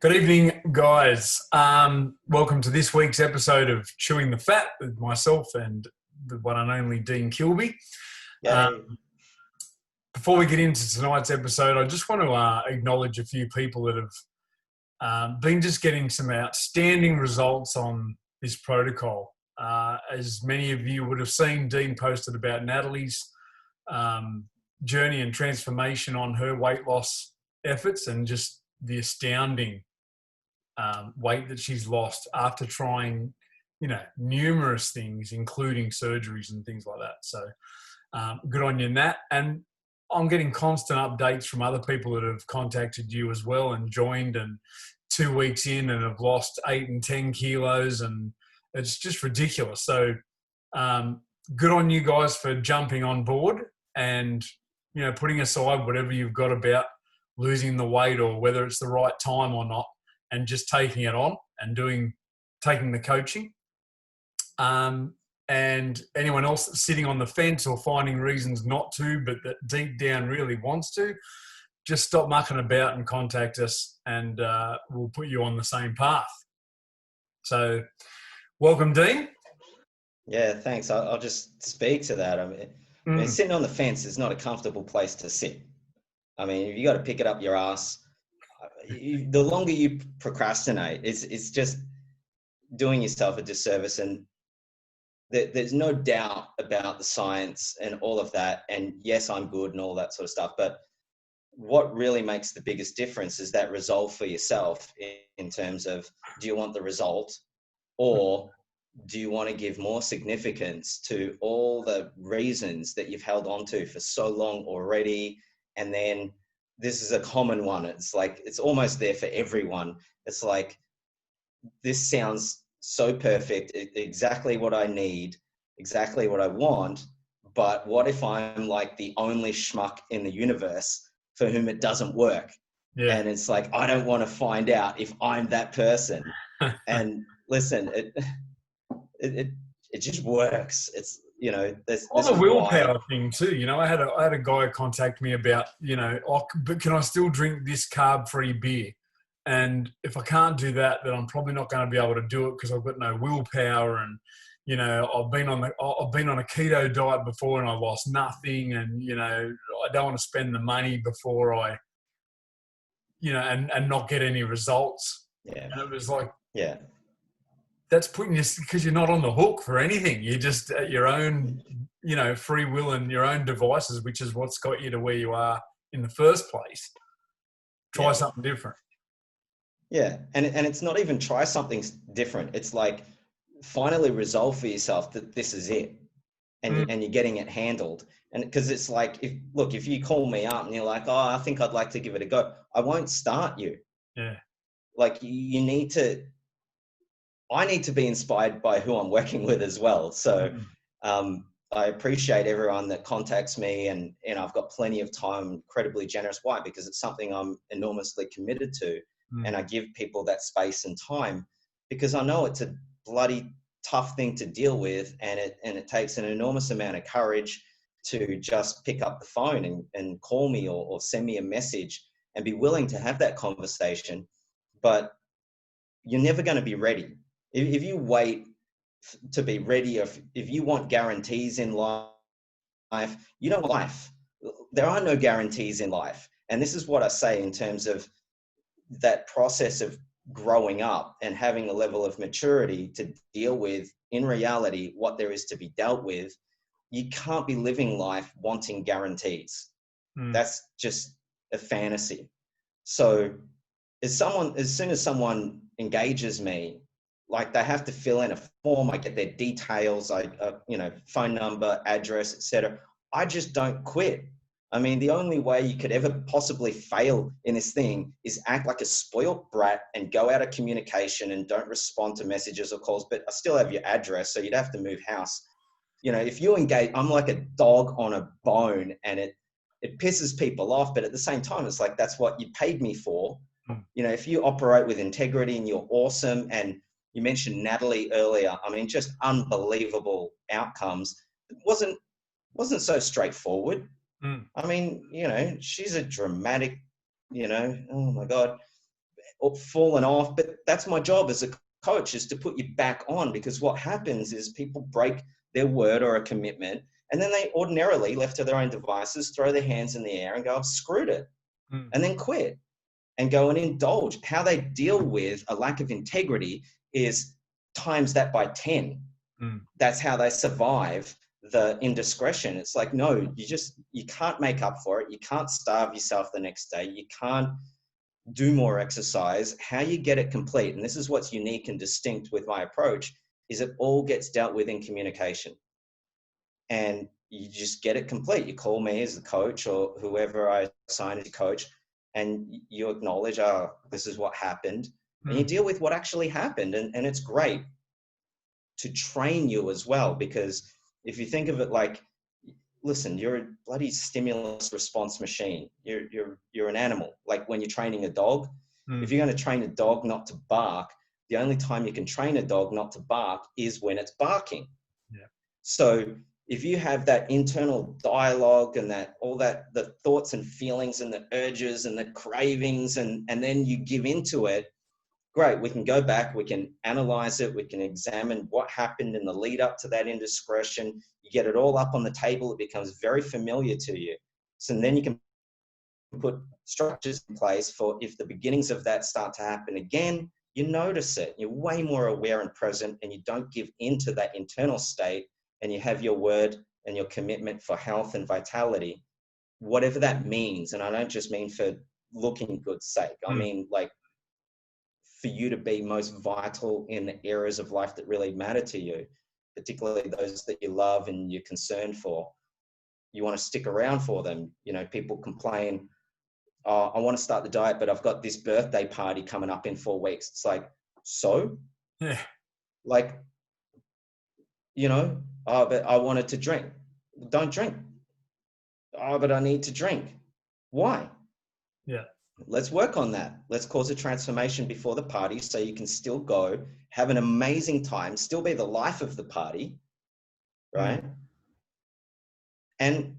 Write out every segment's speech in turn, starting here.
Good evening, guys. Welcome to this week's episode of Chewing the Fat with myself and the one and only Dean Kilby. Yay. Before we get into tonight's episode, I just want to acknowledge a few people that have been just getting some outstanding results on this protocol. As many of you would have seen, Dean posted about Natalie's journey and transformation on her weight loss efforts and just the astounding weight that she's lost after trying, numerous things, including surgeries and things like that. So good on you in that. And I'm getting constant updates from other people that have contacted you as well and joined and 2 weeks in and have lost 8 and 10 kilos. And it's just ridiculous. So good on you guys for jumping on board and, putting aside whatever you've got about losing the weight or whether it's the right time or not, and just taking it on and taking the coaching. And anyone else that's sitting on the fence or finding reasons not to, but that deep down really wants to, just stop mucking about and contact us and we'll put you on the same path. So welcome, Dean. Yeah, thanks. I'll just speak to that. I mean, sitting on the fence is not a comfortable place to sit. I mean, you got to pick it up your ass. The longer you procrastinate, it's just doing yourself a disservice. And there's no doubt about the science and all of that. And yes, I'm good and all that sort of stuff. But what really makes the biggest difference is that resolve for yourself in terms of, do you want the result, or do you want to give more significance to all the reasons that you've held on to for so long already? And then this is a common one. It's like, it's almost there for everyone. It's like, this sounds so perfect, exactly what I need, exactly what I want. But what if I'm like the only schmuck in the universe for whom it doesn't work? Yeah. And it's like, I don't want to find out if I'm that person. And listen, it just works. It's, this the willpower thing too. I had a guy contact me about, but can I still drink this carb-free beer? And if I can't do that, then I'm probably not going to be able to do it because I've got no willpower. And I've been on a keto diet before and I lost nothing. And I don't want to spend the money before I, and not get any results. Yeah. And it was like, yeah. That's putting you, because you're not on the hook for anything. You're just at your own, free will and your own devices, which is what's got you to where you are in the first place. Try something different. Yeah. And it's not even try something different. It's like, finally resolve for yourself that this is it. And you're getting it handled. And because it's like, if you call me up and you're like, oh, I think I'd like to give it a go, I won't start you. Yeah. Like I need to be inspired by who I'm working with as well. So I appreciate everyone that contacts me, and I've got plenty of time, incredibly generous. Why? Because it's something I'm enormously committed to. And I give people that space and time because I know it's a bloody tough thing to deal with. And it takes an enormous amount of courage to just pick up the phone and call me or send me a message and be willing to have that conversation. But you're never going to be ready. If you wait to be ready, if you want guarantees in life, life. There are no guarantees in life. And this is what I say in terms of that process of growing up and having a level of maturity to deal with, in reality, what there is to be dealt with. You can't be living life wanting guarantees. That's just a fantasy. So as soon as someone engages me, like they have to fill in a form, I get their details, phone number, address, etc. I just don't quit. I mean, the only way you could ever possibly fail in this thing is act like a spoiled brat and go out of communication and don't respond to messages or calls, but I still have your address, so you'd have to move house. If you engage, I'm like a dog on a bone, and it pisses people off, but at the same time, it's like, that's what you paid me for. If you operate with integrity and you're awesome, and you mentioned Natalie earlier, I mean, just unbelievable outcomes. It wasn't so straightforward. I mean, she's a dramatic, oh my God. or fallen off. But that's my job as a coach, is to put you back on, because what happens is people break their word or a commitment, and then they ordinarily, left to their own devices, throw their hands in the air and go, I've screwed it, and then quit and go and indulge. How they deal with a lack of integrity is times that by 10. That's how they survive the indiscretion. It's like, no, you can't make up for it. You can't starve yourself the next day. You can't do more exercise. How you get it complete, and this is what's unique and distinct with my approach, is it all gets dealt with in communication. And you just get it complete. You call me as the coach, or whoever I assign as a coach, and you acknowledge, oh, this is what happened. And you deal with what actually happened. And it's great to train you as well, because if you think of it like, listen, you're a bloody stimulus response machine. You're an animal. Like when you're training a dog, if you're going to train a dog not to bark, the only time you can train a dog not to bark is when it's barking. Yeah. So if you have that internal dialogue and the thoughts and feelings and the urges and the cravings, and then you give into it, great, we can go back, we can analyze it, we can examine what happened in the lead up to that indiscretion. You get it all up on the table, it becomes very familiar to you. So then you can put structures in place for if the beginnings of that start to happen again, you notice it, you're way more aware and present, and you don't give into that internal state, and you have your word and your commitment for health and vitality, whatever that means. And I don't just mean for looking good's sake. I mean, like, for you to be most vital in the areas of life that really matter to you, particularly those that you love and you're concerned for. You want to stick around for them. You know, people complain, oh, I want to start the diet, but I've got this birthday party coming up in 4 weeks. It's like, so? Yeah. Like, you know, oh, but I wanted to drink. Don't drink. Oh, but I need to drink. Why? Yeah. Let's work on that. Let's cause a transformation before the party so you can still go, have an amazing time, still be the life of the party, right? And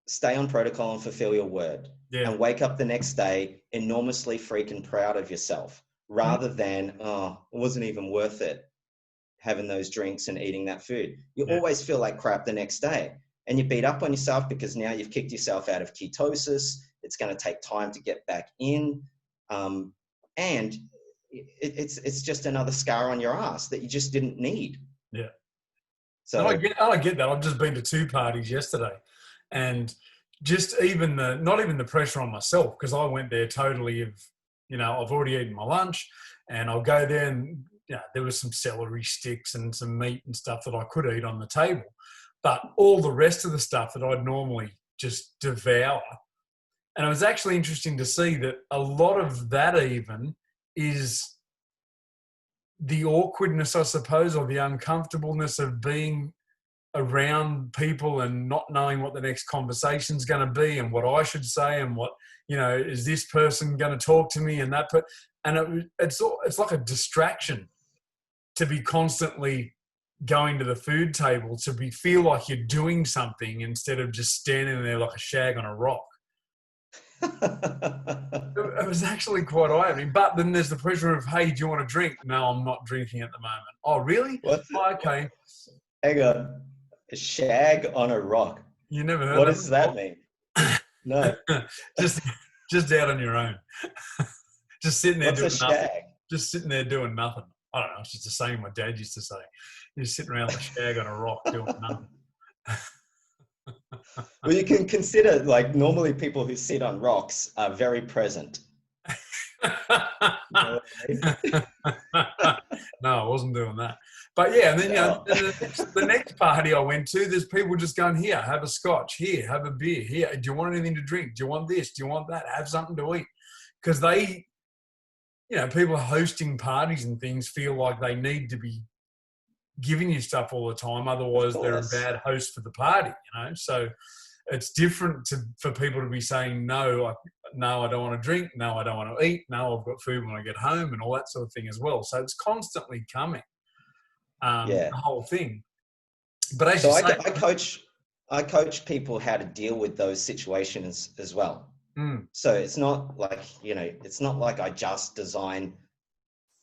stay on protocol and fulfill your word. Yeah. And wake up the next day enormously freaking proud of yourself, rather than, oh, it wasn't even worth it having those drinks and eating that food. You always feel like crap the next day, and you beat up on yourself because now you've kicked yourself out of ketosis. It's going to take time to get back in. And it's just another scar on your ass that you just didn't need. Yeah. So I get that. I've just been to 2 parties yesterday, and just even not even the pressure on myself, because I went there totally I've already eaten my lunch, and I'll go there, and there was some celery sticks and some meat and stuff that I could eat on the table, but all the rest of the stuff that I'd normally just devour. And it was actually interesting to see that a lot of that even is the awkwardness, I suppose, or the uncomfortableness of being around people and not knowing what the next conversation's going to be and what I should say and what, is this person going to talk to me and that. And it's like a distraction to be constantly going to the food table, to feel like you're doing something instead of just standing there like a shag on a rock. It was actually quite eye-opening. But then there's the pressure of, hey, do you want a drink? No, I'm not drinking at the moment. Oh, really? Okay. Hang on. A shag on a rock. You never heard what that does before? That mean? No. just out on your own. Just sitting there What's doing a nothing. shag? Just sitting there doing nothing. I don't know. It's just the same my dad used to say. You're sitting around like a shag on a rock doing nothing. Well, you can consider, like, normally people who sit on rocks are very present. You know what I mean? No, I wasn't doing that. But yeah, and then the next party I went to, there's people just going, here, have a scotch, here, have a beer, here. Do you want anything to drink? Do you want this? Do you want that? Have something to eat. Because they, people hosting parties and things feel like they need to be giving you stuff all the time. Otherwise, they're a bad host for the party, So it's different for people to be saying, no, I don't want to drink. No, I don't want to eat. No, I've got food when I get home and all that sort of thing as well. So it's constantly coming, the whole thing. But as you say, I coach people how to deal with those situations as well. Mm. So it's not like, it's not like I just design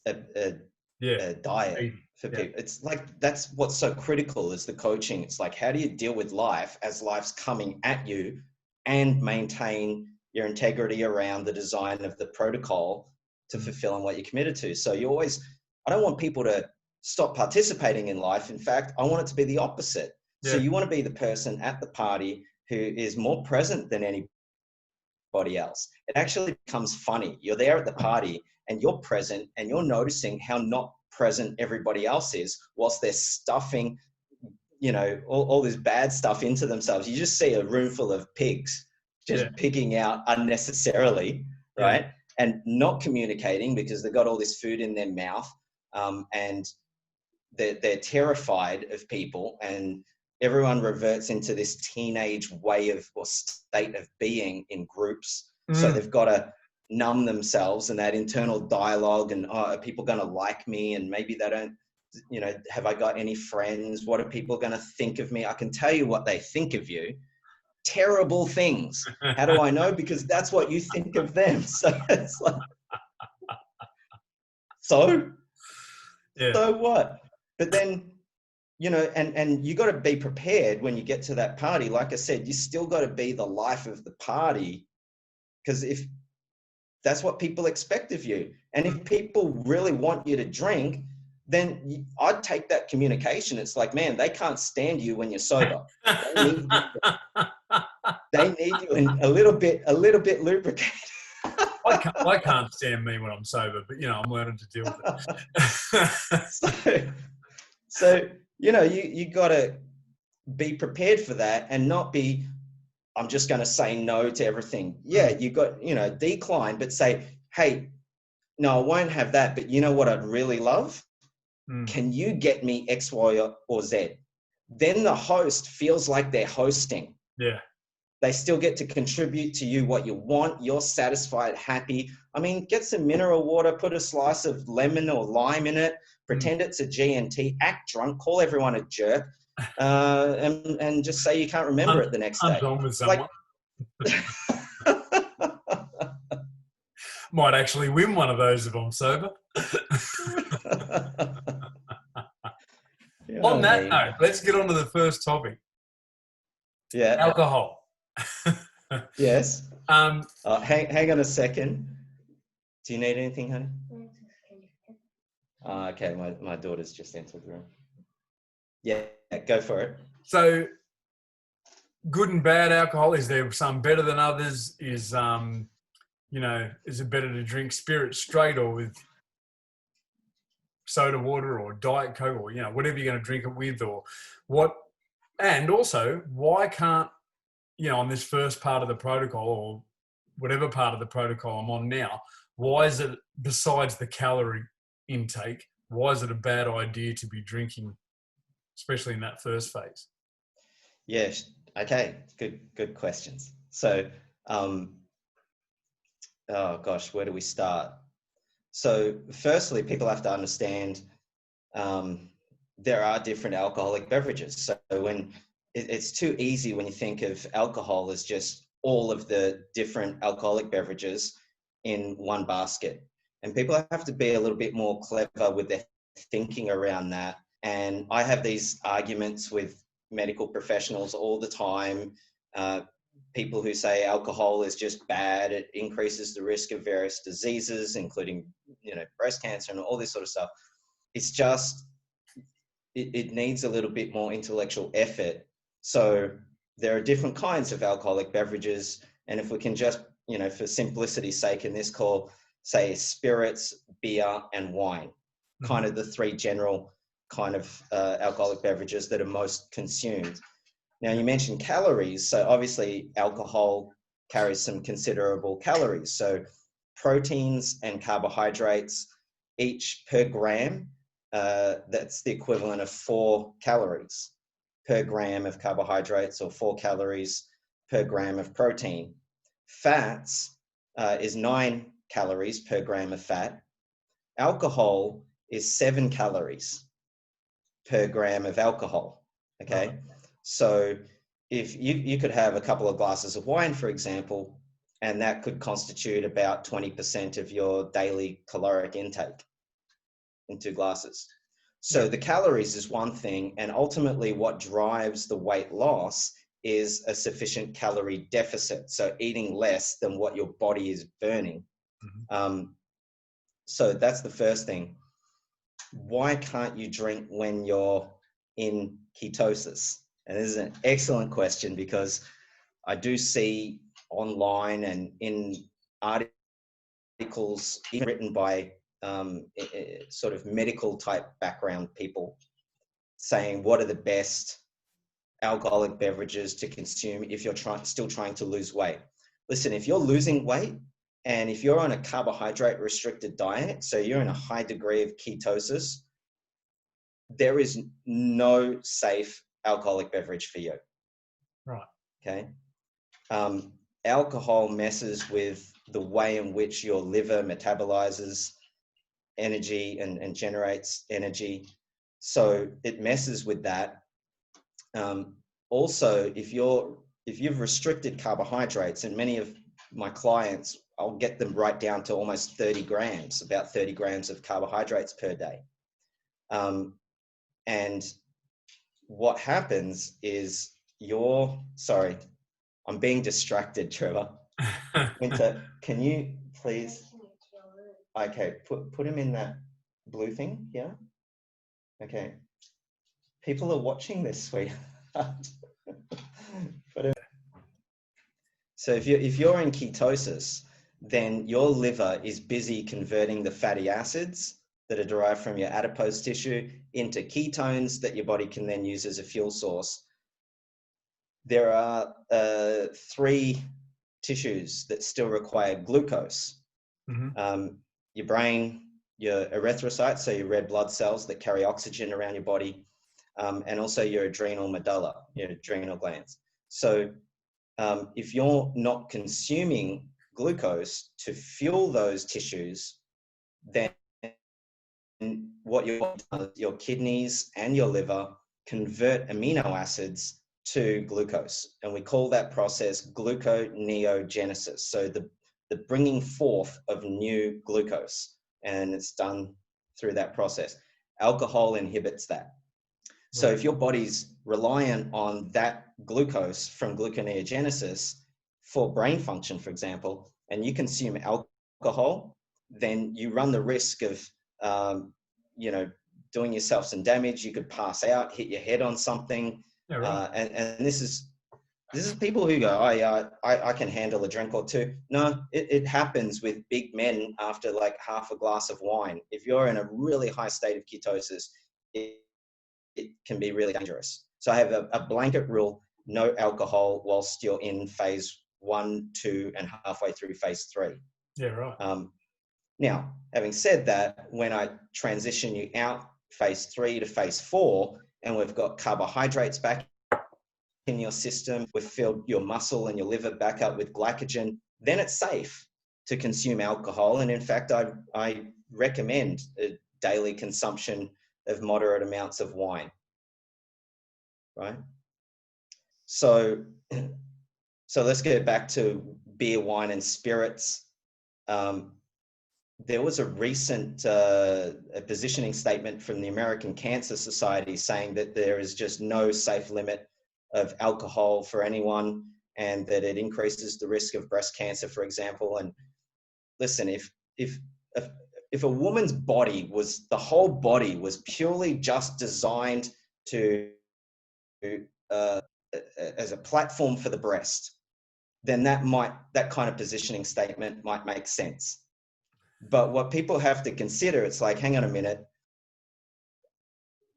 a Yeah. diet Easy. for Yeah. people. It's like, that's what's so critical is the coaching. It's like, how do you deal with life as life's coming at you and maintain your integrity around the design of the protocol to fulfill what you're committed to? So I don't want people to stop participating in life. In fact, I want it to be the opposite. So Yeah. you want to be the person at the party who is more present than anybody else. It actually becomes funny. You're there at the party and you're present and you're noticing how not present everybody else is whilst they're stuffing, all this bad stuff into themselves. You just see a room full of pigs just Yeah. pigging out unnecessarily, Yeah. right? And not communicating because they've got all this food in their mouth, and they're terrified of people, and everyone reverts into this teenage way of or state of being in groups. So they've got to numb themselves and that internal dialogue and, are people going to like me? And maybe they don't, have I got any friends? What are people going to think of me? I can tell you what they think of you. Terrible things. How do I know? Because that's what you think of them. So it's like, so Yeah. so what? But then, and you got to be prepared when you get to that party. Like I said, you still got to be the life of the party, because if that's what people expect of you, and if people really want you to drink, then I'd take that communication. It's like, man, they can't stand you when you're sober. They need you in a little bit lubricated. I can't stand me when I'm sober, but I'm learning to deal with it. So you got to be prepared for that and not be, I'm just going to say no to everything. Yeah, you got, decline, but say, hey, no, I won't have that. But you know what I'd really love? Can you get me X, Y, or Z? Then the host feels like they're hosting. Yeah. They still get to contribute to you what you want. You're satisfied, happy. I mean, get some mineral water, put a slice of lemon or lime in it, pretend it's a G&T, act drunk, call everyone a jerk, and just say you can't remember it the next day. I'm done with someone. Might actually win one of those if I'm sober. On that note, let's get on to the first topic. Yeah. Alcohol. Yes. Hang on a second. Do you need anything, honey? Okay, my daughter's just entered the room. Yeah, go for it. So, good and bad alcohol, is there some better than others? Is it better to drink spirit straight or with soda water or Diet Coke or, whatever you're going to drink it with, or what? And also, why can't, on this first part of the protocol or whatever part of the protocol I'm on now, why is it, besides the calorie intake, why is it a bad idea to be drinking, especially in that first phase? Yes. Okay. Good questions. So, oh gosh, where do we start? So firstly, people have to understand there are different alcoholic beverages. So when it's too easy when you think of alcohol as just all of the different alcoholic beverages in one basket. And people have to be a little bit more clever with their thinking around that. And I have these arguments with medical professionals all the time. People who say alcohol is just bad, it increases the risk of various diseases, including, breast cancer and all this sort of stuff. It's just, it needs a little bit more intellectual effort. So there are different kinds of alcoholic beverages. And if we can just, for simplicity's sake in this call, say spirits, beer, and wine, kind of the three general kind of alcoholic beverages that are most consumed. Now, you mentioned calories. So obviously alcohol carries some considerable calories. So proteins and carbohydrates, each per gram, that's the equivalent of 4 calories per gram of carbohydrates, or 4 calories per gram of protein. Fats is 9 calories per gram of fat. Alcohol is 7 calories per gram of alcohol. Okay. So if you could have a couple of glasses of wine, for example, and that could constitute about 20% of your daily caloric intake in 2 glasses. So the calories is one thing, and ultimately what drives the weight loss is a sufficient calorie deficit. So eating less than what your body is burning. So that's the first thing. Why can't you drink when you're in ketosis? And this is an excellent question, because I do see online and in articles even written by sort of medical type background people saying what are the best alcoholic beverages to consume if you're still trying to lose weight. Listen, if you're losing weight and if you're on a carbohydrate restricted diet, so you're in a high degree of ketosis, there is no safe alcoholic beverage for you. Right. Okay. Alcohol messes with the way in which your liver metabolizes energy and generates energy. So it messes with that. Also, if you've restricted carbohydrates, and many of my clients, I'll get them right down to almost 30 grams, about 30 grams of carbohydrates per day. And what happens is sorry, I'm being distracted, Trevor. Winter, can you please? Okay, put him in that blue thing, yeah? Okay. People are watching this, sweetheart. So if you're in ketosis, then your liver is busy converting the fatty acids that are derived from your adipose tissue into ketones that your body can then use as a fuel source. There are 3 tissues that still require glucose. Your brain, your erythrocytes, so your red blood cells that carry oxygen around your body, and also your adrenal medulla, your adrenal glands. So if you're not consuming glucose to fuel those tissues, then what your kidneys and your liver convert amino acids to glucose. And we call that process gluconeogenesis. So the bringing forth of new glucose, and it's done through that process. Alcohol inhibits that. So if your body's reliant on that glucose from gluconeogenesis for brain function, for example, and you consume alcohol, then you run the risk of, doing yourself some damage. You could pass out, hit your head on something. And this is people who go, I can handle a drink or two. No, it happens with big men after like half a glass of wine. If you're in a really high state of ketosis, it can be really dangerous. So I have a blanket rule: no alcohol whilst you're in phase 1, 2, and halfway through phase 3. Yeah, right. Now, having said that, when I transition you out phase 3 to phase 4, and we've got carbohydrates back in your system, we've filled your muscle and your liver back up with glycogen, then it's safe to consume alcohol. And in fact, I recommend a daily consumption of moderate amounts of wine, right? So let's get back to beer, wine, and spirits. There was a recent positioning statement from the American Cancer Society saying that there is just no safe limit of alcohol for anyone, and that it increases the risk of breast cancer, for example. And listen, if a woman's body the whole body was purely just designed to as a platform for the breast, then that kind of positioning statement might make sense. But what people have to consider, it's like, hang on a minute,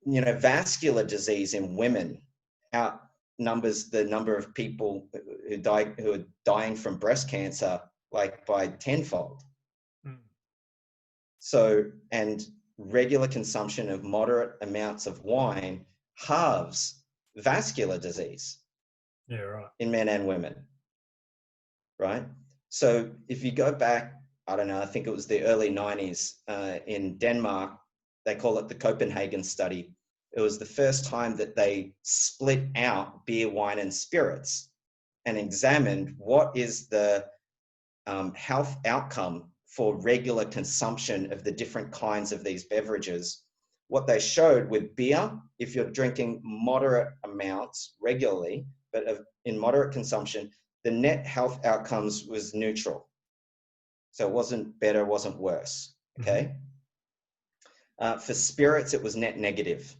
vascular disease in women outnumbers the number of people who are dying from breast cancer like by tenfold. So, and regular consumption of moderate amounts of wine halves vascular disease. Yeah, right. In men and women, right? So if you go back, I don't know, I think it was the early 90s in Denmark, they call it the Copenhagen study. It was the first time that they split out beer, wine, and spirits and examined what is the health outcome for regular consumption of the different kinds of these beverages. What they showed with beer, if you're drinking moderate amounts regularly, but in moderate consumption, the net health outcomes was neutral. So it wasn't better, wasn't worse, okay? For spirits, it was net negative.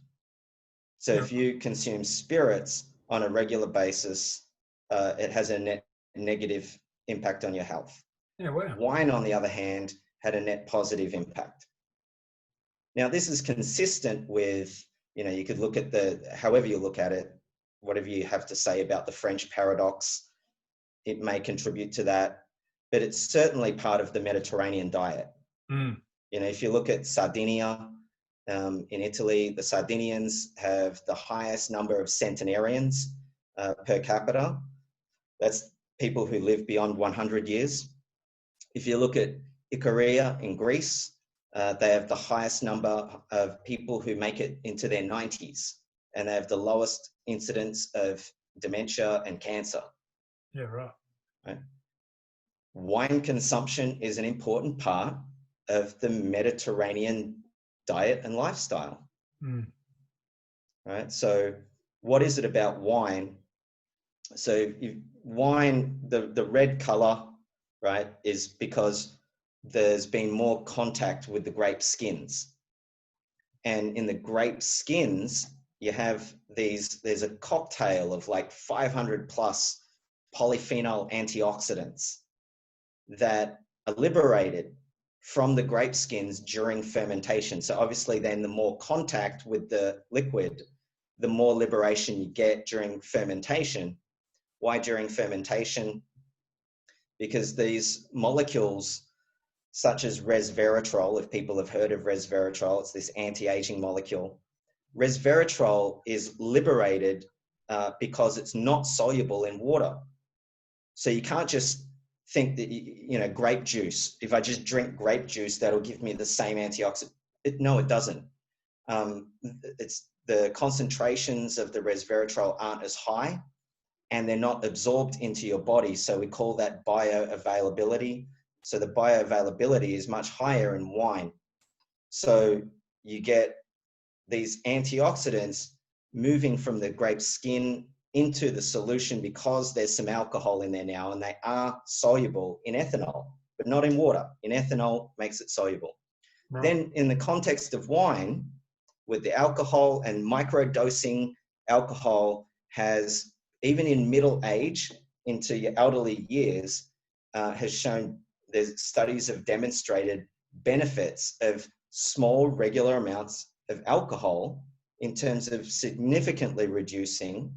So if you consume spirits on a regular basis, it has a net negative impact on your health. Yeah, wow. Wine, on the other hand, had a net positive impact. Now, this is consistent with, you could look at however you look at it, whatever you have to say about the French paradox, it may contribute to that, but it's certainly part of the Mediterranean diet. If you look at Sardinia, in Italy, the Sardinians have the highest number of centenarians per capita. That's people who live beyond 100 years. If you look at Icaria in Greece, they have the highest number of people who make it into their 90s, and they have the lowest incidence of dementia and cancer. Yeah, right. Wine consumption is an important part of the Mediterranean diet and lifestyle. Right? So what is it about wine? So wine, the red color, right, is because there's been more contact with the grape skins. And in the grape skins, you have there's a cocktail of like 500 plus polyphenol antioxidants that are liberated from the grape skins during fermentation. So obviously then the more contact with the liquid, the more liberation you get during fermentation. Why during fermentation? Because these molecules, such as resveratrol, if people have heard of resveratrol, it's this anti-aging molecule. Resveratrol is liberated because it's not soluble in water. So you can't just think that, grape juice, if I just drink grape juice, that'll give me the same antioxidant. No, it doesn't. It's the concentrations of the resveratrol aren't as high, and they're not absorbed into your body. So we call that bioavailability. So the bioavailability is much higher in wine. So you get these antioxidants moving from the grape skin into the solution because there's some alcohol in there now, and they are soluble in ethanol, but not in water. In ethanol makes it soluble. Right. Then in the context of wine, with the alcohol and microdosing, alcohol has, even in middle age into your elderly years, has shown, there's studies have demonstrated benefits of small regular amounts of alcohol in terms of significantly reducing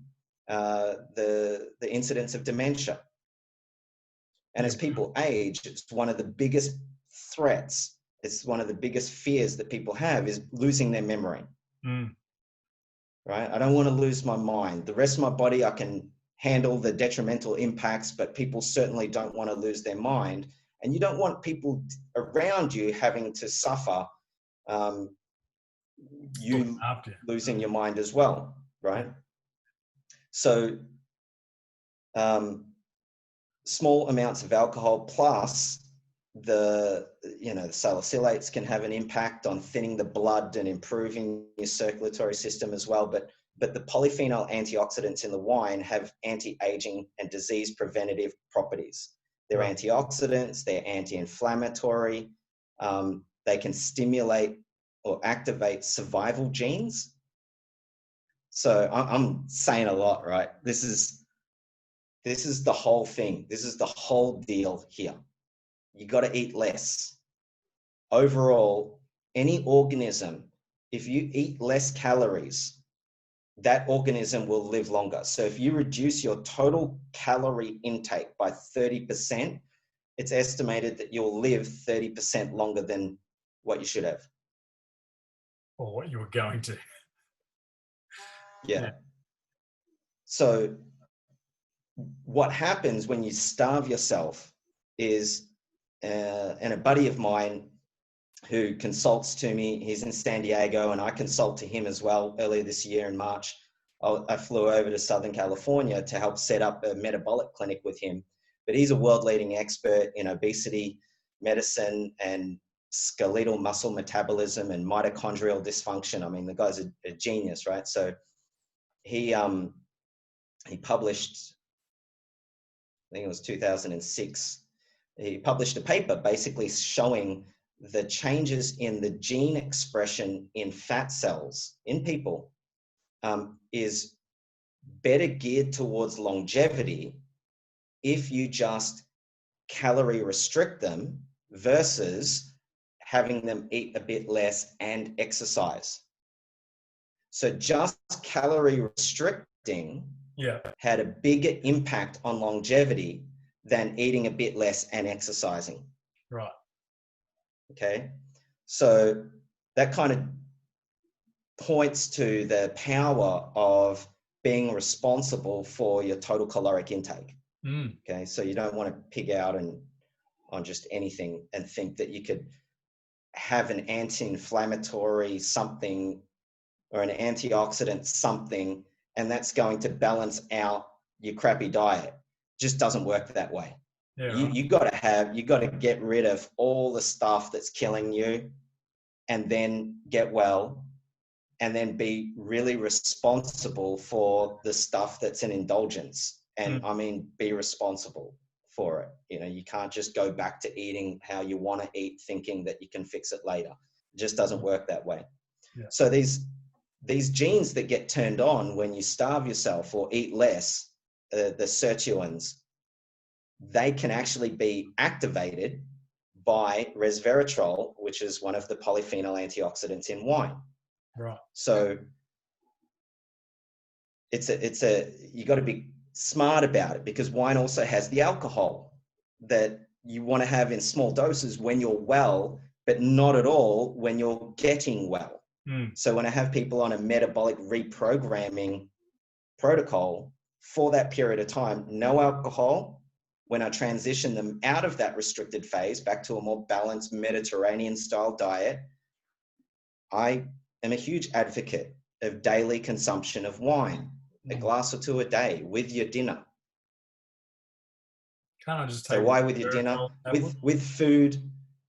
the incidence of dementia. And as people age, it's one of the biggest threats. It's one of the biggest fears that people have is losing their memory. Right? I don't want to lose my mind. The rest of my body, I can handle the detrimental impacts, but people certainly don't want to lose their mind. And you don't want people around you having to suffer you losing your mind as well, right? So small amounts of alcohol plus the salicylates can have an impact on thinning the blood and improving your circulatory system as well. But the polyphenol antioxidants in the wine have anti-aging and disease preventative properties. They're antioxidants, they're anti-inflammatory, they can stimulate or activate survival genes. So I'm saying a lot, right? This is the whole thing. This is the whole deal here. You got to eat less. Overall, any organism, if you eat less calories, that organism will live longer. So if you reduce your total calorie intake by 30%, it's estimated that you'll live 30% longer than what you should have. Or what you were going to. Yeah. So what happens when you starve yourself is, and a buddy of mine who consults to me, he's in San Diego, and I consult to him as well. Earlier this year in March, I flew over to Southern California to help set up a metabolic clinic with him. but he's a world-leading expert in obesity medicine and skeletal muscle metabolism and mitochondrial dysfunction. I mean, the guy's a genius, right? So he published, I think it was 2006, he published a paper basically showing the changes in the gene expression in fat cells in people is better geared towards longevity if you just calorie restrict them versus having them eat a bit less and exercise. So just calorie restricting had a bigger impact on longevity than eating a bit less and exercising. Right. Okay. So that kind of points to the power of being responsible for your total caloric intake. Okay. So you don't want to pig out on just anything and think that you could have an anti-inflammatory something or an antioxidant something, and that's going to balance out your crappy diet. Just doesn't work that way. Yeah, you got to get rid of all the stuff that's killing you, and then get well, and then be really responsible for the stuff that's an indulgence. And I mean, be responsible for it. You know, you can't just go back to eating how you want to eat, thinking that you can fix it later. It just doesn't work that way. Yeah. So these genes that get turned on when you starve yourself or eat less, the sirtuins, they can actually be activated by resveratrol, which is one of the polyphenol antioxidants in wine. Right. So you got to be smart about it, because wine also has the alcohol that you want to have in small doses when you're well, but not at all when you're getting well. So when I have people on a metabolic reprogramming protocol for that period of time, no alcohol, when I transition them out of that restricted phase back to a more balanced Mediterranean style diet, I am a huge advocate of daily consumption of wine, a glass or two a day with your dinner. Can't I just take so why with your dinner? With food,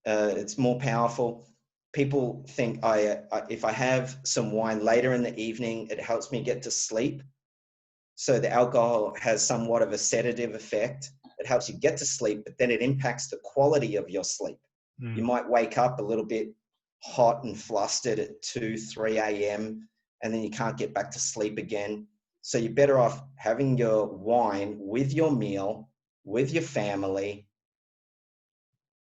it's more powerful. People think if I have some wine later in the evening, it helps me get to sleep. So the alcohol has somewhat of a sedative effect. It helps you get to sleep, but then it impacts the quality of your sleep. You might wake up a little bit hot and flustered at 2, 3 a.m., and then you can't get back to sleep again. So you're better off having your wine with your meal, with your family,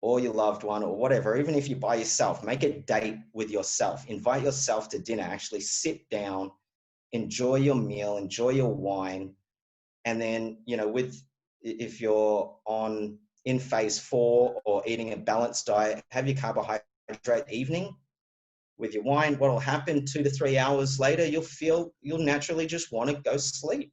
or your loved one, or whatever. Even if you're by yourself, make a date with yourself. Invite yourself to dinner. Actually sit down, enjoy your meal, enjoy your wine. And then, you know, if you're in phase 4 or eating a balanced diet, have your carbohydrate evening with your wine. What will happen 2 to 3 hours later, you'll naturally just want to go sleep.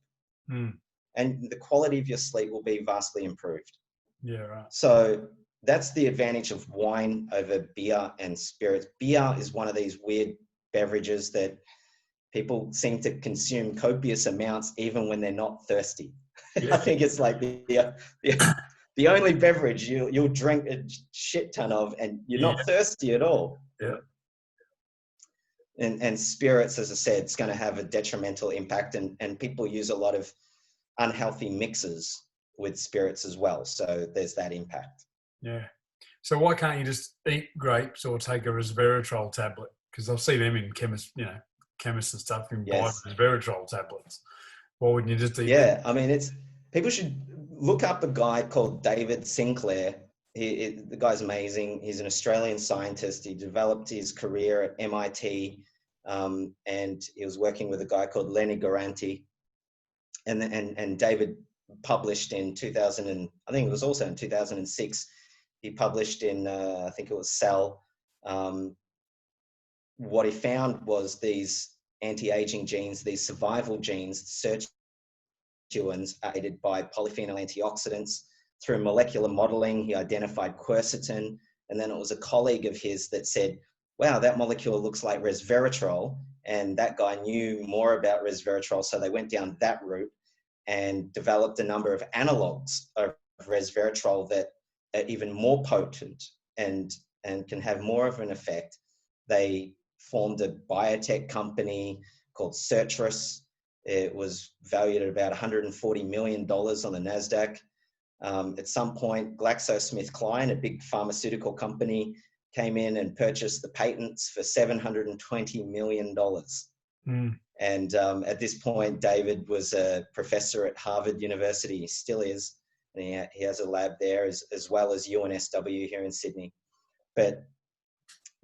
And the quality of your sleep will be vastly improved. Yeah, right. So that's the advantage of wine over beer and spirits. Beer is one of these weird beverages that people seem to consume copious amounts even when they're not thirsty. Yeah. I think it's like the only beverage you'll drink a shit ton of and you're not thirsty at all. Yeah. And spirits, as I said, it's going to have a detrimental impact, and people use a lot of unhealthy mixes with spirits as well. So there's that impact. Yeah. So why can't you just eat grapes or take a resveratrol tablet? Because I've seen them in chemists and stuff can buy resveratrol tablets. Why wouldn't you just eat them? I mean, people should look up a guy called David Sinclair. The guy's amazing. He's an Australian scientist. He developed his career at MIT, and he was working with a guy called Lenny Garanti. And David published in 2000, and I think it was also in 2006. He published in I think it was Cell. What he found was these anti-aging genes, these survival genes, sirtuins, aided by polyphenol antioxidants. Through molecular modeling, he identified quercetin, and then it was a colleague of his that said, wow, that molecule looks like resveratrol, and that guy knew more about resveratrol, so they went down that route and developed a number of analogs of resveratrol that are even more potent and can have more of an effect. They formed a biotech company called Certrus. It was valued at about $140 million on the NASDAQ. At some point, GlaxoSmithKline, a big pharmaceutical company, came in and purchased the patents for $720 million. And at this point, David was a professor at Harvard University. He still is. And he has a lab there as well as UNSW here in Sydney. But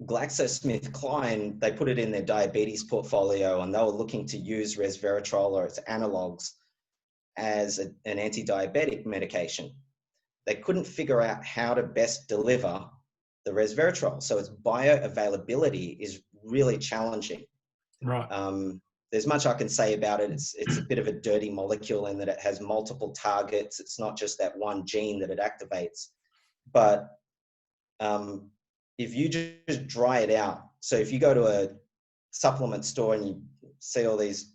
GlaxoSmithKline, they put it in their diabetes portfolio, and they were looking to use resveratrol or its analogs as an anti-diabetic medication. They couldn't figure out how to best deliver the resveratrol. So its bioavailability is really challenging. Right. There's much I can say about it. It's a bit of a dirty molecule in that it has multiple targets. It's not just that one gene that it activates. But if you just dry it out, so if you go to a supplement store and you see all these,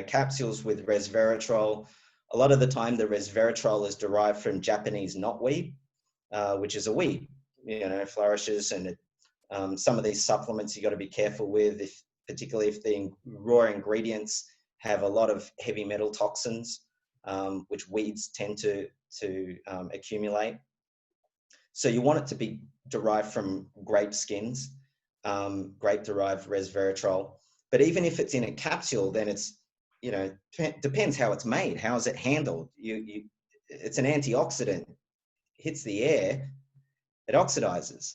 capsules with resveratrol, a lot of the time the resveratrol is derived from Japanese knotweed, which is a weed, flourishes. And some of these supplements you got to be careful with, particularly if the raw ingredients have a lot of heavy metal toxins, which weeds tend to accumulate. So you want it to be derived from grape skins, grape-derived resveratrol. But even if it's in a capsule, then it's, depends how it's made. How is it handled? It's an antioxidant. Hits the air, it oxidizes.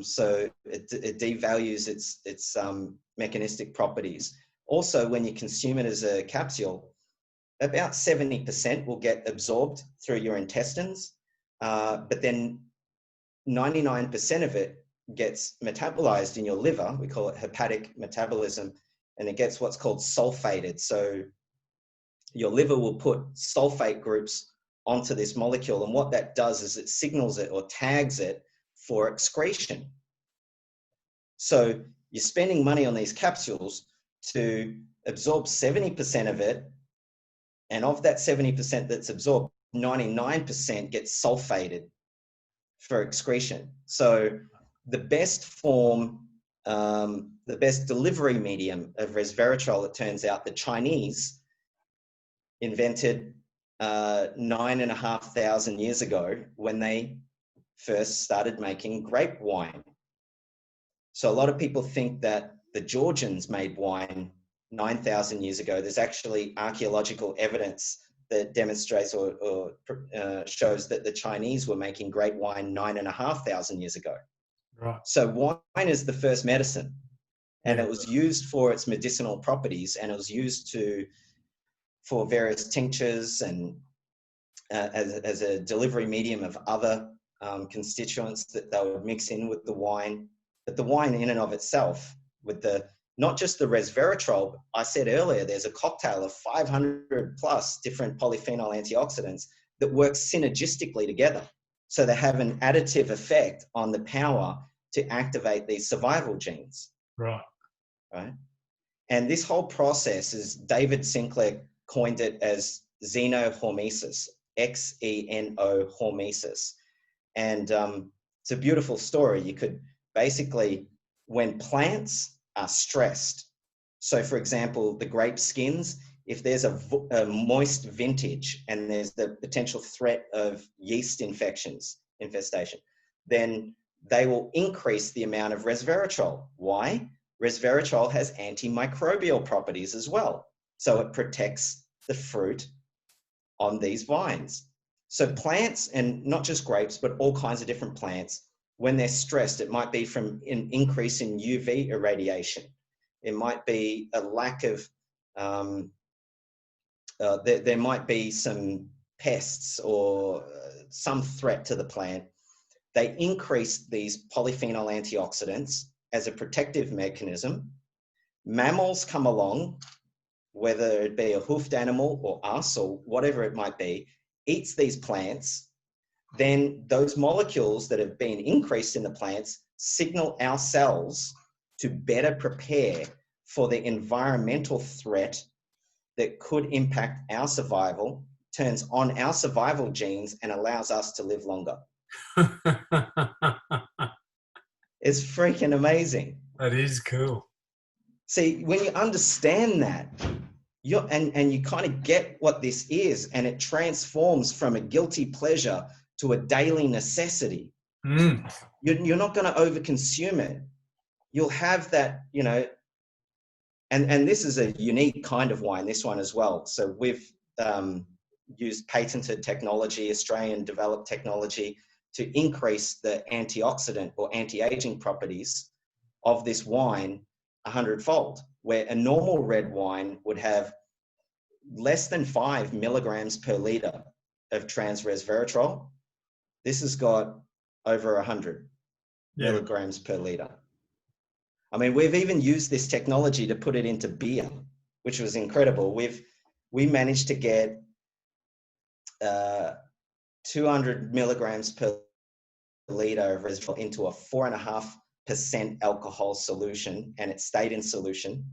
So it devalues its mechanistic properties. Also, when you consume it as a capsule, about 70% will get absorbed through your intestines, but then 99% of it gets metabolized in your liver. We call it hepatic metabolism, and it gets what's called sulfated. So your liver will put sulfate groups onto this molecule, and what that does is it signals it or tags it for excretion. So you're spending money on these capsules to absorb 70% of it, and of that 70% that's absorbed, 99% gets sulfated for excretion. So the best form, the best delivery medium of resveratrol, it turns out the Chinese invented 9,500 years ago when they first started making grape wine. So a lot of people think that the Georgians made wine 9,000 years ago. There's actually archaeological evidence that demonstrates or shows that the Chinese were making grape wine 9,500 years ago. Right. So wine is the first medicine, and it was used for its medicinal properties, and it was used for various tinctures and as a delivery medium of other constituents that they would mix in with the wine. But the wine in and of itself, with not just the resveratrol, I said earlier, there's a cocktail of 500 plus different polyphenol antioxidants that work synergistically together. So they have an additive effect on the power to activate these survival genes. Right. Right. And this whole process is, David Sinclair coined it as xenohormesis, Xeno hormesis. And it's a beautiful story. You could basically, when plants are stressed, so for example, the grape skins, if there's a moist vintage and there's the potential threat of yeast infestation, then they will increase the amount of resveratrol. Why? Resveratrol has antimicrobial properties as well. So it protects the fruit on these vines. So plants, and not just grapes, but all kinds of different plants, when they're stressed, it might be from an increase in UV irradiation. It might be a lack of, there might be some pests or some threat to the plant. They increase these polyphenol antioxidants as a protective mechanism. Mammals come along, whether it be a hoofed animal or us or whatever it might be, eats these plants. Then those molecules that have been increased in the plants signal our cells to better prepare for the environmental threat that could impact our survival turns on our survival genes and allows us to live longer. It's freaking amazing. That is cool. See, when you understand that, and you kind of get what this is, and it transforms from a guilty pleasure to a daily necessity. You're not going to overconsume it. You'll have that, you know, and this is a unique kind of wine, this one as well. So we've used patented technology, Australian developed technology, to increase the antioxidant or anti-aging properties of this wine 100-fold, where a normal red wine would have less than 5 milligrams per liter of trans resveratrol. This has got over 100 milligrams per liter. I mean, we've even used this technology to put it into beer, which was incredible. We managed to get 200 milligrams per liter of resveratrol into a 4.5% alcohol solution, and it stayed in solution.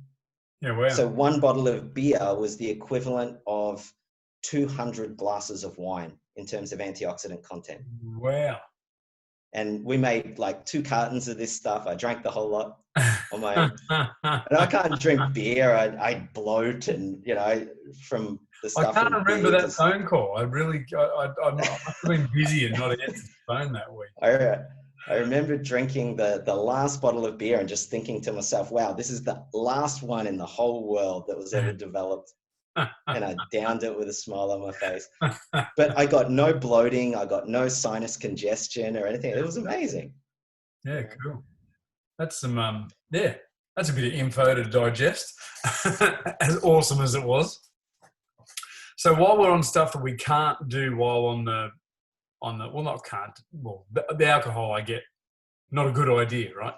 Yeah, wow. So one bottle of beer was the equivalent of 200 glasses of wine in terms of antioxidant content. Wow. And we made like 2 cartons of this stuff. I drank the whole lot on my own. And I can't drink beer. I bloat, and, you know, from the stuff. I can't remember that phone call. I must have been busy and not answered the phone that week. I remember drinking the last bottle of beer and just thinking to myself, wow, this is the last one in the whole world that was ever developed. And I downed it with a smile on my face. But I got no bloating. I got no sinus congestion or anything. It was amazing. Yeah, cool. That's some, that's a bit of info to digest, as awesome as it was. So while we're on stuff that we can't do while on the the alcohol, I get, not a good idea, right?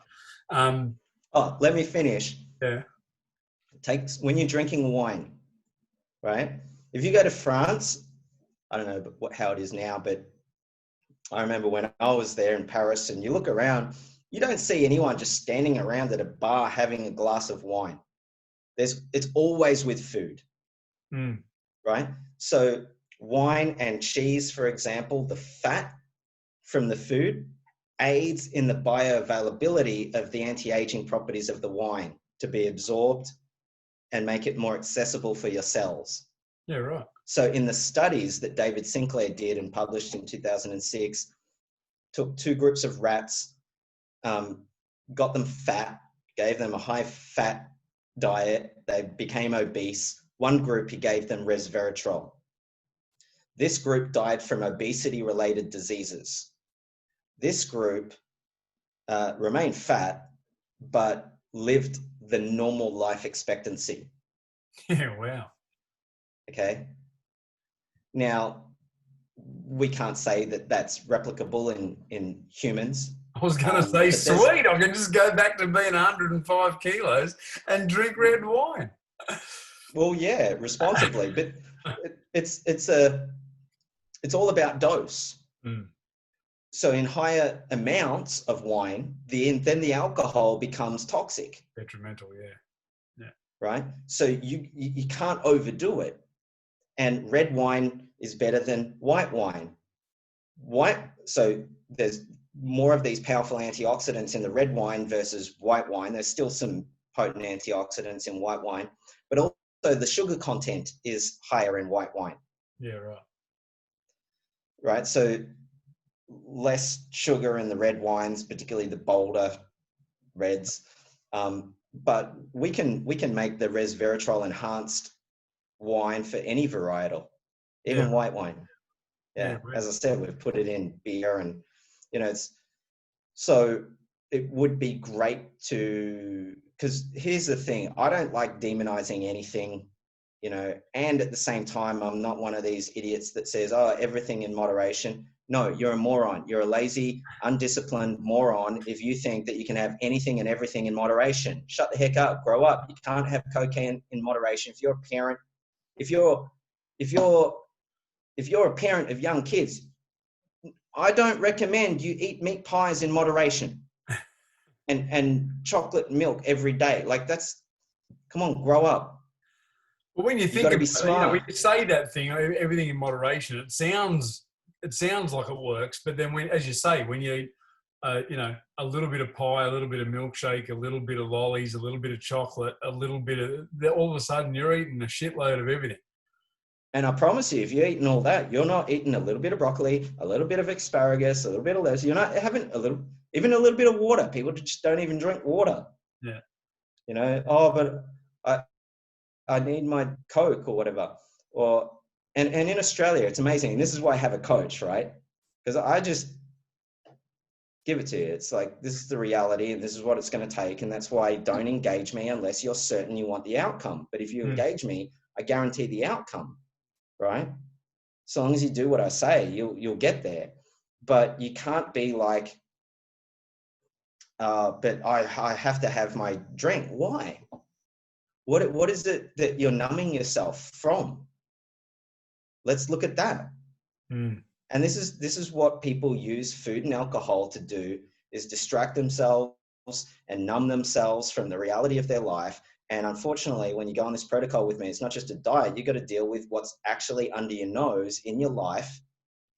Let me finish. Yeah. When you're drinking wine, right? If you go to France, I don't know how it is now, but I remember when I was there in Paris, and you look around, you don't see anyone just standing around at a bar having a glass of wine. It's always with food, right? So wine and cheese, for example, the fat from the food aids in the bioavailability of the anti-aging properties of the wine to be absorbed and make it more accessible for your cells. Yeah, right. So in the studies that David Sinclair did and published in 2006, took 2 groups of rats, got them fat, gave them a high fat diet. They became obese. One group, he gave them resveratrol. This group died from obesity-related diseases. This group remained fat, but lived the normal life expectancy. Yeah, wow. Okay. Now, we can't say that that's replicable in humans. I was going to say, sweet, I can just go back to being 105 kilos and drink red wine. Well, yeah, responsibly, but it's all about dose. So in higher amounts of wine, then the alcohol becomes toxic. Detrimental, yeah. Right? So you can't overdo it. And red wine is better than white wine. So there's more of these powerful antioxidants in the red wine versus white wine. There's still some potent antioxidants in white wine, but also the sugar content is higher in white wine. Yeah, right. Right? So less sugar in the red wines, particularly the bolder reds. But we can make the resveratrol enhanced wine for any varietal, even white wine. Yeah. As I said, we've put it in beer, and, you know, so it would be great because here's the thing, I don't like demonizing anything, you know, and at the same time, I'm not one of these idiots that says, oh, everything in moderation. No, you're a moron. You're a lazy, undisciplined moron if you think that you can have anything and everything in moderation. Shut the heck up, grow up. You can't have cocaine in moderation. If you're a parent, if you're a parent of young kids, I don't recommend you eat meat pies in moderation and chocolate milk every day. Like, come on, grow up. Well, when you You got think to be about it, when smart. you say that thing, everything in moderation, it sounds like it works. But then, as you say, when you eat, a little bit of pie, a little bit of milkshake, a little bit of lollies, a little bit of chocolate, a little bit of, all of a sudden you're eating a shitload of everything. And I promise you, if you're eating all that, you're not eating a little bit of broccoli, a little bit of asparagus, a little bit of lettuce. You're not having even a little bit of water. People just don't even drink water. Yeah. Oh, but I need my Coke or whatever. And in Australia, it's amazing. And this is why I have a coach, right? Because I just give it to you. It's like, this is the reality and this is what it's going to take. And that's why don't engage me unless you're certain you want the outcome. But if you engage me, I guarantee the outcome, right? So long as you do what I say, you'll get there. But you can't be like, but I have to have my drink. Why? What is it that you're numbing yourself from? Let's look at that. And this is what people use food and alcohol to do, is distract themselves and numb themselves from the reality of their life. And unfortunately, when you go on this protocol with me, it's not just a diet. You got to deal with what's actually under your nose in your life,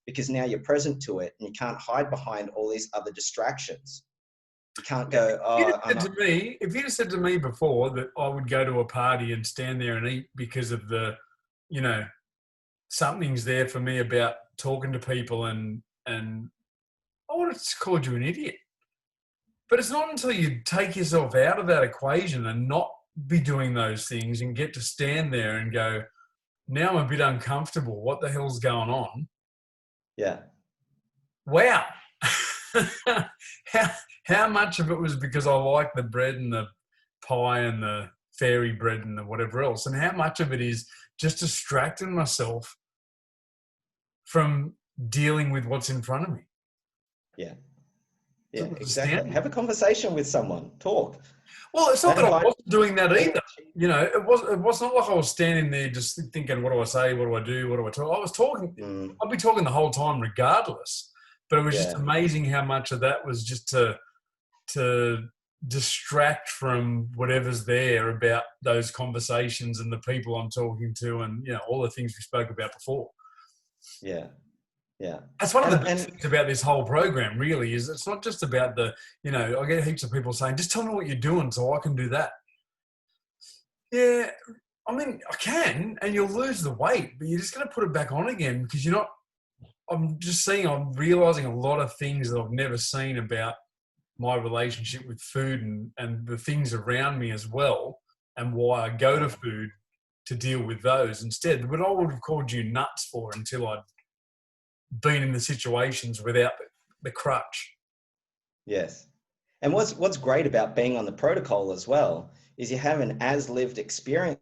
because now you're present to it and you can't hide behind all these other distractions. You can't go, if you'd said to me before that I would go to a party and stand there and eat because of the, something's there for me about talking to people, and I would have just called you an idiot. But it's not until you take yourself out of that equation and not be doing those things and get to stand there and go, now I'm a bit uncomfortable. What the hell's going on? Yeah. Wow. how much of it was because I like the bread and the pie and the fairy bread and the whatever else, and how much of it is just distracting myself from dealing with what's in front of me? Yeah. Yeah, exactly. Have a conversation with someone. Talk. Well, it's not that I wasn't doing that either. It was not like I was standing there just thinking, what do I say? What do I do? What do I talk? I was talking. I'd be talking the whole time regardless. But it was just amazing how much of that was just to distract from whatever's there about those conversations and the people I'm talking to, and all the things we spoke about before. Yeah. Yeah. That's one of the best things about this whole program, really, is it's not just about I get heaps of people saying, just tell me what you're doing so I can do that. Yeah, I mean, I can, and you'll lose the weight, but you're just going to put it back on again because you're not. I'm realizing a lot of things that I've never seen about my relationship with food and the things around me as well, and why I go to food to deal with those instead. But I would have called you nuts for until I'd been in the situations without the crutch. Yes. And what's great about being on the protocol as well is you have an as-lived experience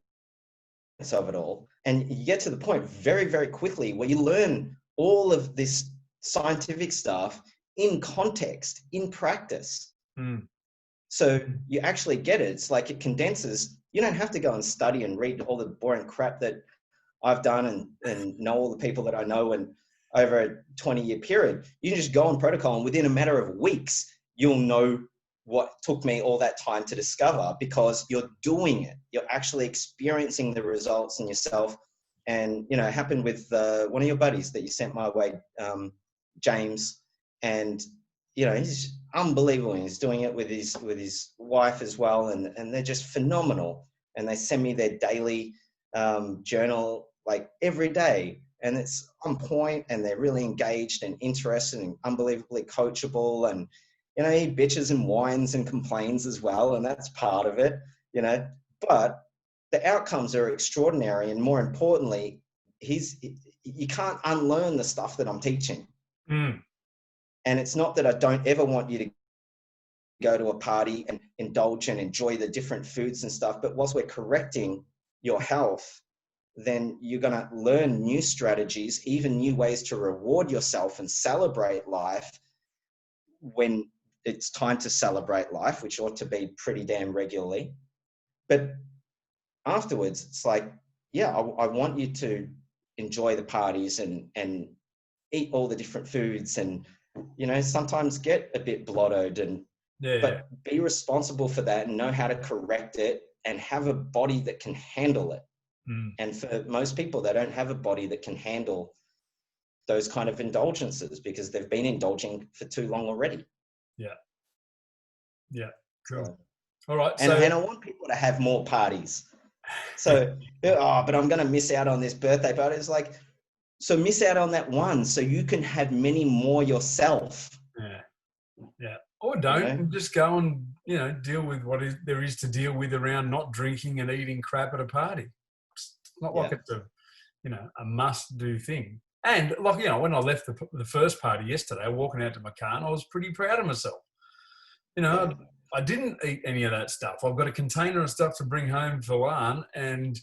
of it all. And you get to the point very, very quickly where you learn all of this scientific stuff in context, in practice. So you actually get it. It's like it condenses. You don't have to go and study and read all the boring crap that I've done and know all the people that I know and over a 20-year period. You can just go on protocol and within a matter of weeks, you'll know what took me all that time to discover, because you're doing it. You're actually experiencing the results in yourself. And, it happened with one of your buddies that you sent my way, James. And, he's unbelievable. He's doing it with his wife as well. And they're just phenomenal. And they send me their daily journal like every day. And it's on point, and they're really engaged and interested and unbelievably coachable. And, he bitches and whines and complains as well. And that's part of it, but the outcomes are extraordinary. And more importantly, you can't unlearn the stuff that I'm teaching. And it's not that I don't ever want you to go to a party and indulge and enjoy the different foods and stuff. But whilst we're correcting your health, then you're going to learn new strategies, even new ways to reward yourself and celebrate life when it's time to celebrate life, which ought to be pretty damn regularly. But afterwards, it's like, I want you to enjoy the parties and eat all the different foods and, sometimes get a bit blottoed but be responsible for that and know how to correct it and have a body that can handle it. And for most people, they don't have a body that can handle those kind of indulgences because they've been indulging for too long already. Yeah. Yeah. Cool. So, All right. and I want people to have more parties. So, but I'm going to miss out on this birthday party. It's like, so miss out on that one so you can have many more yourself. Yeah. Yeah. Or don't, and just go and, deal with what there is to deal with around not drinking and eating crap at a party. It's not like it's a must-do thing. And like, when I left the first party yesterday, walking out to my car, and I was pretty proud of myself. I didn't eat any of that stuff. I've got a container of stuff to bring home for Lan, and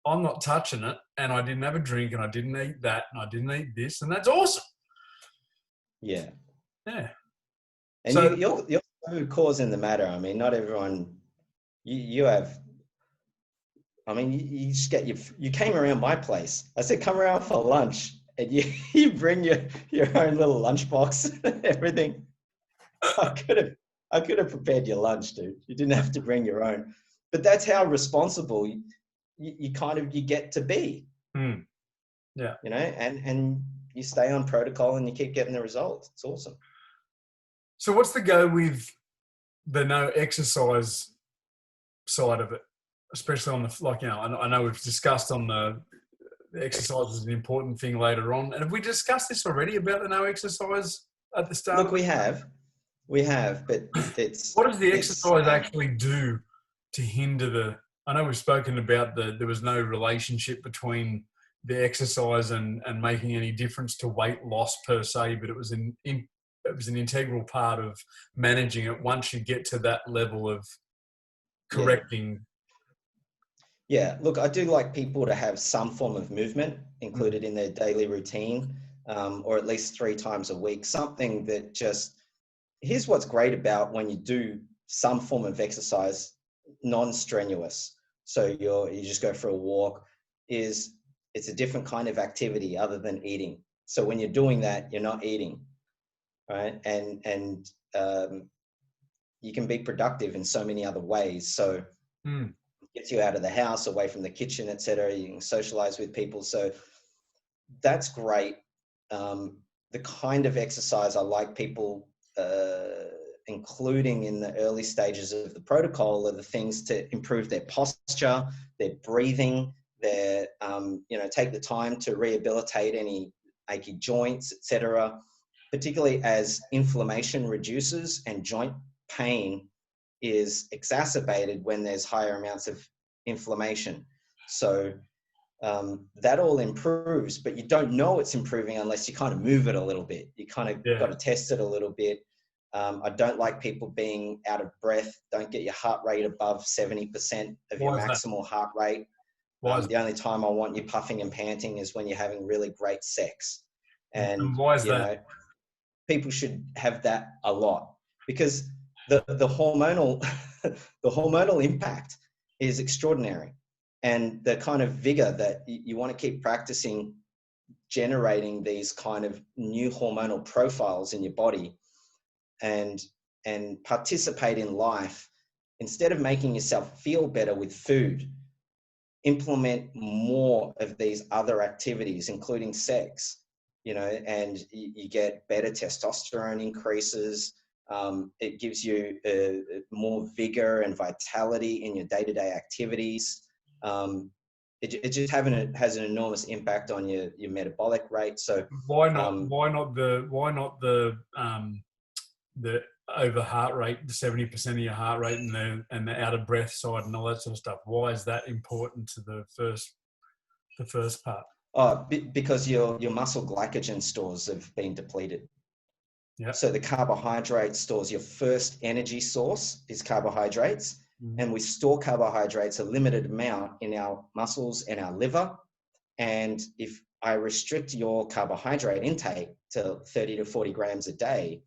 I'm not touching it. And I didn't have a drink, and I didn't eat that, and I didn't eat this, and that's awesome. Yeah. Yeah. And so, you're so causing the matter. I mean, not everyone. You have. I mean, you just you came around my place. I said, come around for lunch, and you bring your own little lunchbox and everything. I could have prepared your lunch, dude. You didn't have to bring your own. But that's how responsible you get to be. Yeah. And you stay on protocol and you keep getting the results. It's awesome. So what's the go with the no exercise side of it, especially on I know we've discussed on the exercise is an important thing later on. And have we discussed this already about the no exercise at the start? Look, we have, but it's... What does the exercise actually do to hinder I know we've spoken about there was no relationship between the exercise and making any difference to weight loss per se, but it was an integral part of managing it once you get to that level of correcting. Yeah, look, I do like people to have some form of movement included in their daily routine, or at least 3 times a week. Something that here's what's great about when you do some form of exercise, non-strenuous. So you just go for a walk, it's a different kind of activity other than eating. So when you're doing that, you're not eating, right? And you can be productive in so many other ways. So it gets you out of the house, away from the kitchen, etc. You can socialize with people. So that's great. The kind of exercise I like people including in the early stages of the protocol are the things to improve their posture, their breathing, their take the time to rehabilitate any achy joints, etc. Particularly as inflammation reduces and joint pain is exacerbated when there's higher amounts of inflammation. So that all improves, but you don't know it's improving unless you kind of move it a little bit. You kind of got to test it a little bit. I don't like people being out of breath. Don't get your heart rate above 70% of your maximal heart rate. The only time I want you puffing and panting is when you're having really great sex. And why is that? People should have that a lot because the hormonal the hormonal impact is extraordinary. And the kind of vigor that you want to keep practicing generating these kind of new hormonal profiles in your body and participate in life, instead of making yourself feel better with food, implement more of these other activities, including sex, and you get better testosterone increases. It gives you more vigor and vitality in your day-to-day activities. It just has an enormous impact on your metabolic rate. So why not the over heart rate, the 70% of your heart rate, and the out of breath side and all that sort of stuff? Why is that important to the first part? Because your muscle glycogen stores have been depleted. Yeah. So the carbohydrate stores, your first energy source is carbohydrates. And we store carbohydrates a limited amount in our muscles and our liver. And if I restrict your carbohydrate intake to 30 to 40 grams a day,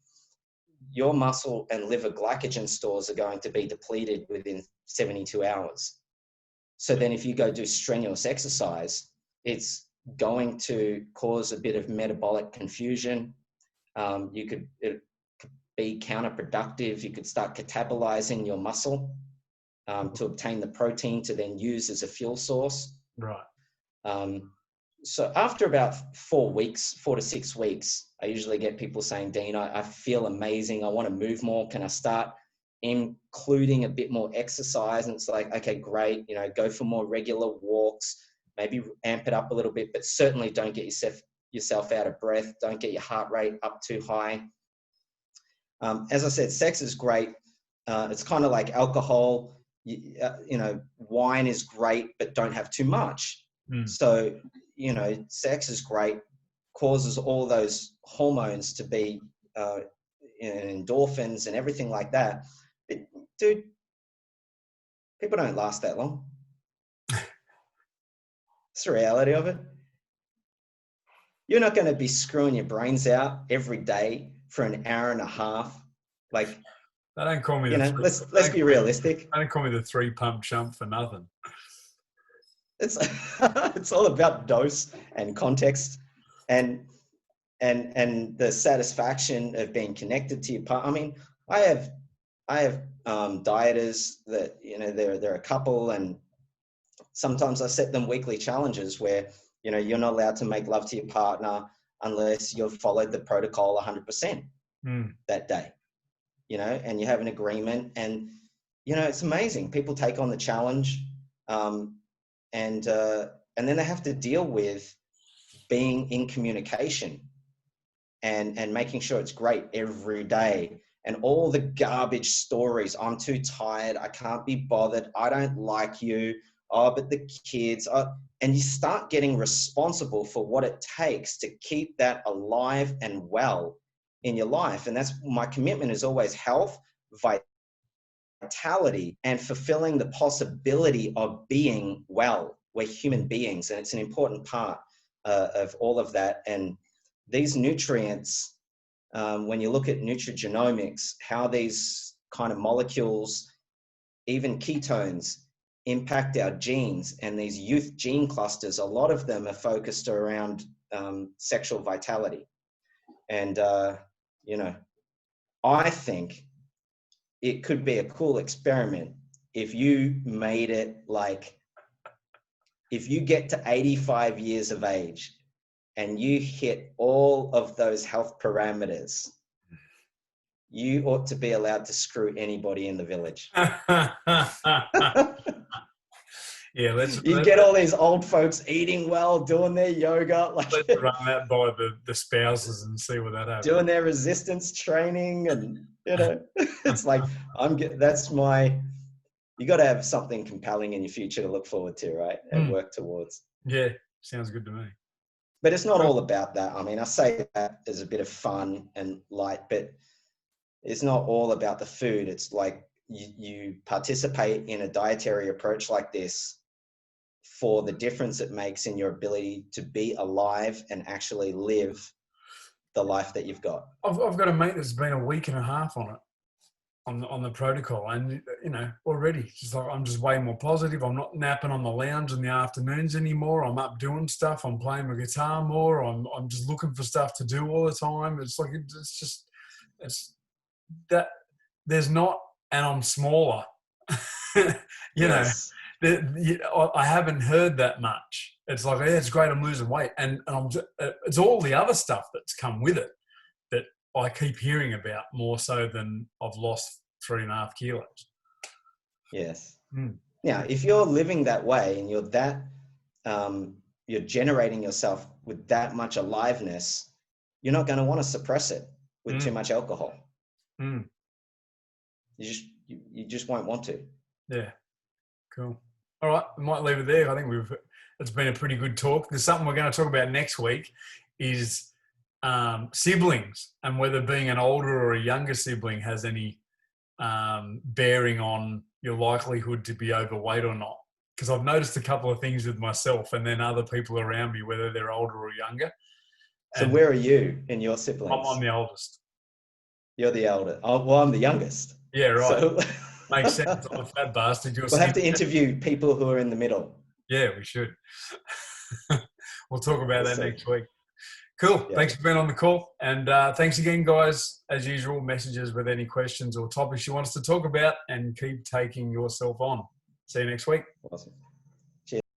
your muscle and liver glycogen stores are going to be depleted within 72 hours. So then if you go do strenuous exercise, it's going to cause a bit of metabolic confusion. It could be counterproductive. You could start catabolizing your muscle to obtain the protein to then use as a fuel source. Right. So after about 4 to 6 weeks, I usually get people saying, Dean, I feel amazing. I want to move more. Can I start including a bit more exercise? And it's like, okay, great. You know, go for more regular walks, maybe amp it up a little bit, but certainly don't get yourself out of breath. Don't get your heart rate up too high. As I said, sex is great. It's kind of like alcohol. You know, wine is great, but don't have too much. So, you know, sex is great, causes all those hormones to be endorphins and everything like that. But, dude, people don't last that long. It's the reality of it. You're not going to be screwing your brains out every day for an hour and a half. Like, they don't call me you the know, let's be realistic. They don't call me the 3-pump chump for nothing. It's all about dose and context and the satisfaction of being connected to your partner. I mean, I have dieters that, you know, they're a couple, and sometimes I set them weekly challenges where, you know, you're not allowed to make love to your partner unless you've followed the protocol 100% that day, you know, and you have an agreement. And, you know, it's amazing. People take on the challenge. And then they have to deal with being in communication and making sure it's great every day, and all the garbage stories. I'm too tired. I can't be bothered. I don't like you. Oh, but the kids. And you start getting responsible for what it takes to keep that alive and well in your life. And that's my commitment, is always health, vitality, and fulfilling the possibility of being well. We're human beings, and it's an important part of all of that. And these nutrients, when you look at nutrigenomics, how these kind of molecules, even ketones, impact our genes, and these youth gene clusters, a lot of them are focused around sexual vitality. And, you know, I think it could be a cool experiment if you made it like, if you get to 85 years of age and you hit all of those health parameters, you ought to be allowed to screw anybody in the village. Yeah, let's get all these old folks eating well, doing their yoga, like let's run that by the spouses and see what that happens. Doing their resistance training, and you know, it's like you got to have something compelling in your future to look forward to, right? And work towards. Yeah, sounds good to me. But it's not all about that. I mean, I say that as a bit of fun and light, but it's not all about the food. It's like you participate in a dietary approach like this for the difference it makes in your ability to be alive and actually live the life that you've got. I've got a mate that's been a week and a half on it, on the protocol, and you know, already she's like, I'm just way more positive. I'm not napping on the lounge in the afternoons anymore. I'm up doing stuff. I'm playing my guitar more. I'm just looking for stuff to do all the time. It's like it's that there's not, and I'm smaller. You know, I haven't heard that much. It's like, yeah, it's great, I'm losing weight, and it's all the other stuff that's come with it that I keep hearing about more so than I've lost 3.5 kilos. Yes. Now, if you're living that way and you're that, you're generating yourself with that much aliveness, you're not going to want to suppress it with too much alcohol. You just won't want to. Yeah. Cool. All right, we might leave it there. I think it's been a pretty good talk. There's something we're going to talk about next week is siblings, and whether being an older or a younger sibling has any bearing on your likelihood to be overweight or not. Because I've noticed a couple of things with myself and then other people around me, whether they're older or younger. So where are you in your siblings? I'm the oldest. You're the elder. Oh, well, I'm the youngest. Yeah, right. So makes sense. I'm a fat bastard. We'll have to interview people who are in the middle. Yeah, we should. We'll talk about that next week. Cool. Yeah. Thanks for being on the call. And thanks again, guys. As usual, messages with any questions or topics you want us to talk about, and keep taking yourself on. See you next week. Awesome.